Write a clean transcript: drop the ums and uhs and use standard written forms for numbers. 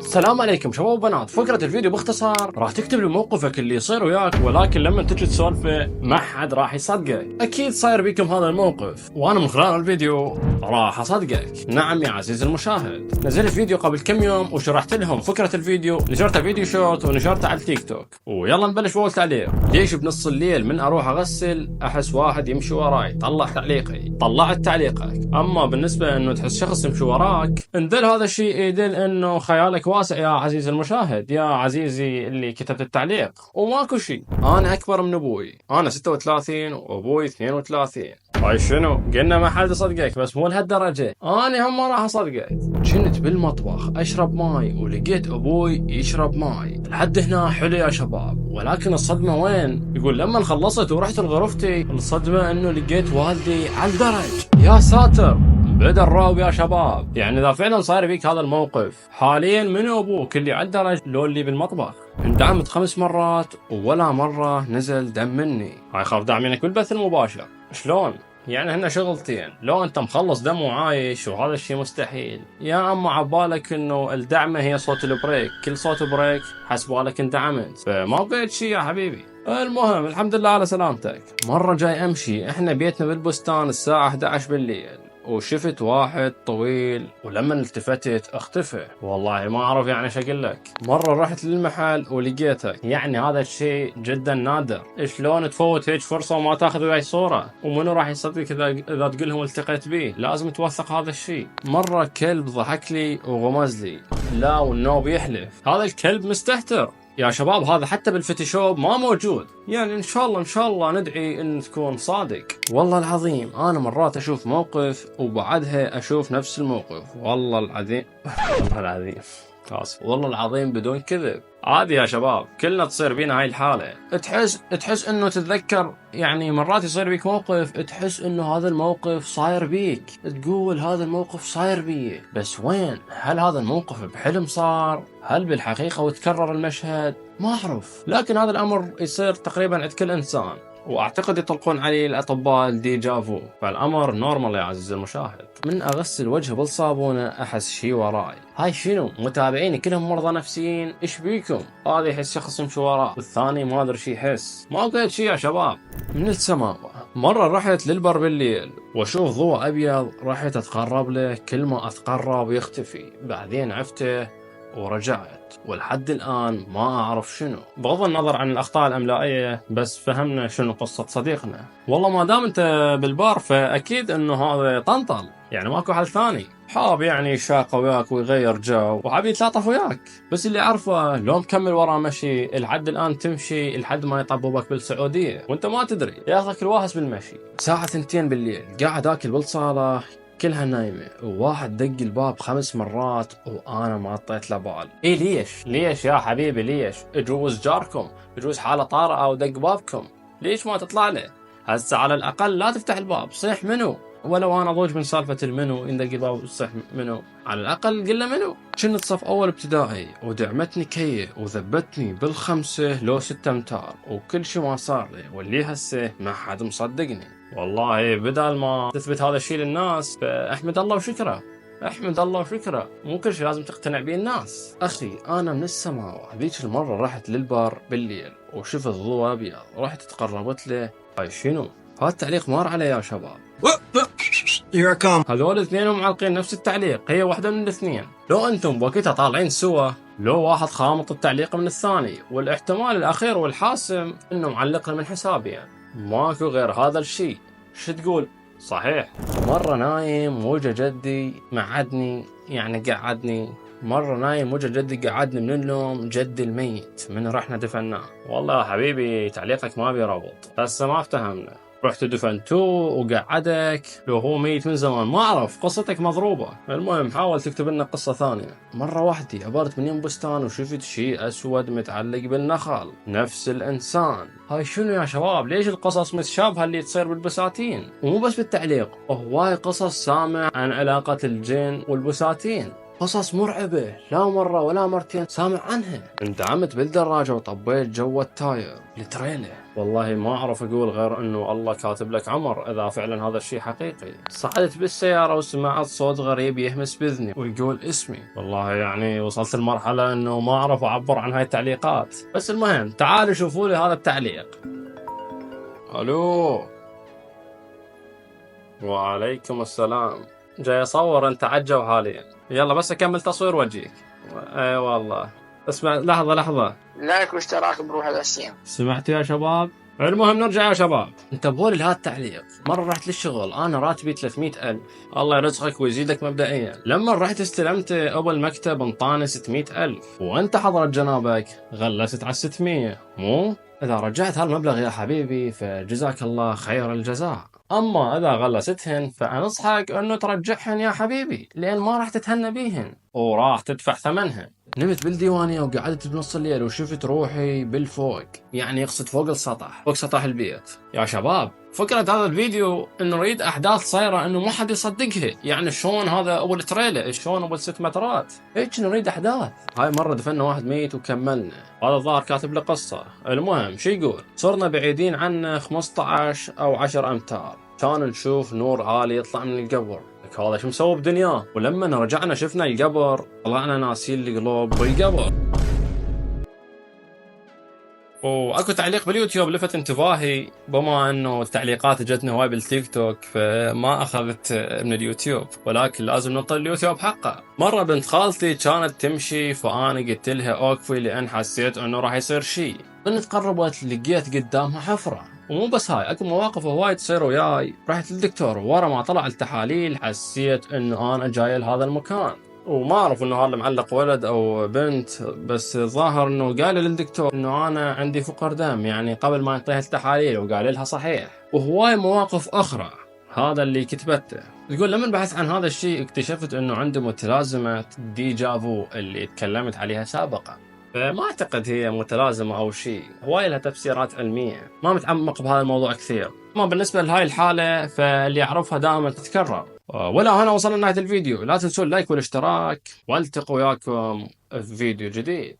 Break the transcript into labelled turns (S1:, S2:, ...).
S1: السلام عليكم شباب وبنات. فكرة الفيديو باختصار راح تكتب لي موقفك اللي يصير وياك، ولكن لما تجي تسولفه ما حد راح يصدقك. اكيد صاير بيكم هذا الموقف، وانا من خلال الفيديو راح اصدقك. نعم يا عزيزي المشاهد، نزلت فيديو قبل كم يوم وشرحت لهم فكرة الفيديو، نشرته فيديو شورت ونشرته على التيك توك. ويلا نبلش بأول تعليق. ليش بنص الليل من اروح اغسل احس واحد يمشي وراي؟ طلع تعليقي. طلعت تعليقك. اما بالنسبة انه تحس شخص يمشي وراك، اندل هذا الشيء يدل انه خيالك واسع يا عزيزي المشاهد، يا عزيزي اللي كتبت التعليق، وماكو شيء. انا اكبر من ابوي، انا 36 وابوي 32. هاي شنو؟ قلنا ما حد يصدقك، بس مو لهالدرجة. انا هم ما راح اصدقك. كنت بالمطبخ اشرب ماي ولقيت ابوي يشرب ماي. لحد هنا حلو يا شباب، ولكن الصدمة وين؟ يقول لما خلصت ورحت لغرفتي، الصدمة انه لقيت والدي على الدرج. يا ساتر، بدأ الرعب يا شباب. يعني إذا فعلا صار بيك هذا الموقف حاليا، منو أبوك اللي على الدرج لو اللي بالمطبخ؟ اندعمت 5 مرات ولا مرة نزل دم مني. هاي خاف دعمينك بالبث المباشر. شلون؟ يعني هن شغلتين، لو انت مخلص دم وعايش وهذا الشيء مستحيل، يا اما عبالك انه الدعمه هي صوت البريك، كل صوت بريك حسبالك اندعمت، فما بقيت شيء يا حبيبي. المهم الحمد لله على سلامتك. مرة جاي امشي، احنا بيتنا بالبستان الساعة 11 بالليل، وشفت واحد طويل، ولما التفتت اختفى. والله ما اعرف يعني ايش اقول لك. مره رحت للمحل ولقيتك، يعني هذا الشيء جدا نادر. شلون تفوت هيك فرصه وما تاخذ وياي صوره؟ ومنو راح يصدق اذا تقول لهم التقيت به؟ لازم توثق هذا الشيء. مره كلب ضحك لي وغمز لي، لا والنوب يحلف هذا الكلب مستهتر يا شباب. هذا حتى بالفوتوشوب ما موجود. يعني ان شاء الله ندعي ان تكون صادق. والله العظيم انا مرات اشوف موقف وبعدها اشوف نفس الموقف. والله العظيم والله العظيم اسف، والله العظيم بدون كذب. عادي يا شباب، كلنا تصير بينا هاي الحالة. تحس انه تتذكر، يعني مرات يصير بيك موقف تحس انه هذا الموقف صاير بيك، تقول هذا الموقف صاير بي، بس وين؟ هل هذا الموقف بحلم صار؟ هل بالحقيقة وتكرر المشهد؟ ما اعرف. لكن هذا الامر يصير تقريبا عند كل انسان، واعتقد يطلقون عليه الاطباء الديجافو. فالامر نورمال يا عزيزي المشاهد. من اغسل وجهي بالصابونه احس شي وراي. هاي شنو؟ متابعيني كلهم مرضى نفسيين، ايش بيكم؟ هذا يحس شخص يمشي وراه، والثاني ما ادري شي يحس. ما قلت شي يا شباب. من السماء مرة رحت للبر بالليل واشوف ضوء ابيض، رحت اتقرب له، كل ما اتقرب يختفي، بعدين عفته ورجعت، ولحد الآن ما أعرف شنو. بغض النظر عن الأخطاء الأملائية، بس فهمنا شنو قصة صديقنا. والله ما دام أنت بالبار فأكيد إنه هذا طنطل، يعني ماكو حل ثاني. حاب يعني يشاق وياك ويغير جو وحاب يتلاطف وياك، بس اللي عارفه لو مكمل وراه مشي لحد الآن تمشي لحد ما يطببك بالسعودية وأنت ما تدري، ياخذك الواهس بالمشي. ساعة 2 بالليل قاعد آكل بالصالة كلها نايمة، وواحد دق الباب 5 مرات وأنا ما أعطيت له بال. إيه ليش يا حبيبي ليش؟ يجوز جاركم، يجوز حالة طارئة ودق بابكم، ليش ما تطلع له؟ هسه على الأقل لا تفتح الباب، صيح منو؟ ولو أنا ضوج من سالفة المنو، إن دق الباب صيح منو؟ على الأقل قل له منو؟ كنت صف أول ابتدائي ودعمتني كيه وثبتني بالخمسة لو 6 أمتار، وكل شي ما صار لي، واللي هسه ما حد مصدقني. والله بدال ما تثبت هذا الشيء للناس فاحمد الله وشكره. احمد الله وشكره، مو كل شيء لازم تقتنع به الناس. اخي انا من السماء ذيك المره رحت للبار بالليل وشفت ضوء ابيض، رحت تقربت له. هاي شنو؟ هذا التعليق مار عليه يا شباب. هذول الاثنين معلقين نفس التعليق، هي واحده من الاثنين. لو انتم بوقتها طالعين سوا، لو واحد خامط التعليق من الثاني، والاحتمال الاخير والحاسم انه معلقنا من حسابي، يعني ماكو غير هذا الشيء. شو تقول؟ صحيح. مرة نايم وجا جدي معدني، يعني قعدني. مرة نايم وجا جدي قعدني من النوم، جدي الميت من رحنا دفناه. والله يا حبيبي تعليقك ما بيربط، هسه ما افتهمنا. رحت دفنتوه وقعدك لو هو ميت من زمان، ما اعرف، قصتك مضروبة. المهم حاول تكتب لنا قصة ثانية. مرة وحدي عبرت من يم بستان وشفت شيء اسود متعلق بالنخل، نفس الانسان. هاي شنو يا شباب؟ ليش القصص متشابهة اللي تصير بالبساتين؟ ومو بس بالتعليق، هواي قصص سامع عن علاقة الجن والبساتين. قصص مرعبة لا مرة ولا مرتين سامع عنها. اندعمت بالدراجة وطبيت جو التاير التريلة. والله ما أعرف أقول غير أنه الله كاتب لك عمر إذا فعلا هذا الشيء حقيقي. صعدت بالسيارة وسمعت صوت غريب يهمس بإذني ويقول اسمي. والله يعني وصلت لمرحلة أنه ما أعرف أعبر عن هاي التعليقات. بس المهم تعالوا شوفوا لي هذا التعليق. ألو. وعليكم السلام. جاي أصور أنت عجو حاليا. يلا بس أكمل تصوير وأجيك. اي والله. اسمع لحظة.
S2: لايك واشتراك بروح الأسيم.
S1: سمعتوا يا شباب؟ المهم نرجع يا شباب. انتبهوا لهذا التعليق. مرة رحت للشغل انا راتبي 300,000. الله يرزقك ويزيدك مبدئيا. لما رحت استلمت ابو المكتب انطاني 600,000 وانت حضرت جنابك غلست على 600 مو؟ اذا رجعت هالمبلغ يا حبيبي فجزاك الله خير الجزاء. اما اذا غلستهن فانصحك انه ترجعهن يا حبيبي لان ما راح تتهنى بيهن وراح تدفع ثمنهن. نمت بالديوانية وقعدت بنص الليل وشفت روحي بالفوق، يعني يقصد فوق السطح، فوق سطح البيت. يا شباب فكرة هذا الفيديو انه نريد احداث صايرة انه ما حد يصدقها، يعني شلون هذا اول تريلر، شلون اول 6 مترات، هيك نريد احداث. هاي مرة دفنا واحد ميت وكملنا. هذا الظاهر كاتب له قصة. المهم شو يقول؟ صرنا بعيدين عنه 15 او 10 امتار، كان نشوف نور عالي يطلع من القبر. هذا شو مسوي بدنياه؟ ولما رجعنا شفنا القبر طلعنا ناسين القلوب بالقبر. واكو تعليق باليوتيوب لفت انتباهي، بما انه التعليقات جتنا هواي بالتيك توك فما اخذت من اليوتيوب، ولكن لازم نعطي اليوتيوب حقه. مره بنت خالتي كانت تمشي فانا قلت لها اوقفي لان حسيت انه راح يصير شيء. بنت قربت لقيت قدامها حفره. ومو بس هاي، اكو مواقف هواي تصير وياي. رحت للدكتور ورا ما طلع التحاليل حسيت انه انا جاي لهذا المكان، وما اعرف انه هذا معلق ولد او بنت، بس ظاهر انه قال للدكتور انه انا عندي فقر دم، يعني قبل ما يعطيها التحاليل وقال لها صحيح. وهواي مواقف اخرى هذا اللي كتبته. تقول لما بحثت عن هذا الشيء اكتشفت انه عنده متلازمة ديجافو اللي تكلمت عليها سابقا، فما اعتقد هي متلازمة او شيء، هواي لها تفسيرات علمية، ما متعمق بهذا الموضوع كثير. اما بالنسبة لهاي الحالة فاللي يعرفها دائما تتكرر. ولا هنا وصلنا لنهاية الفيديو، لا تنسوا اللايك والاشتراك، والتقوا وياكم في فيديو جديد.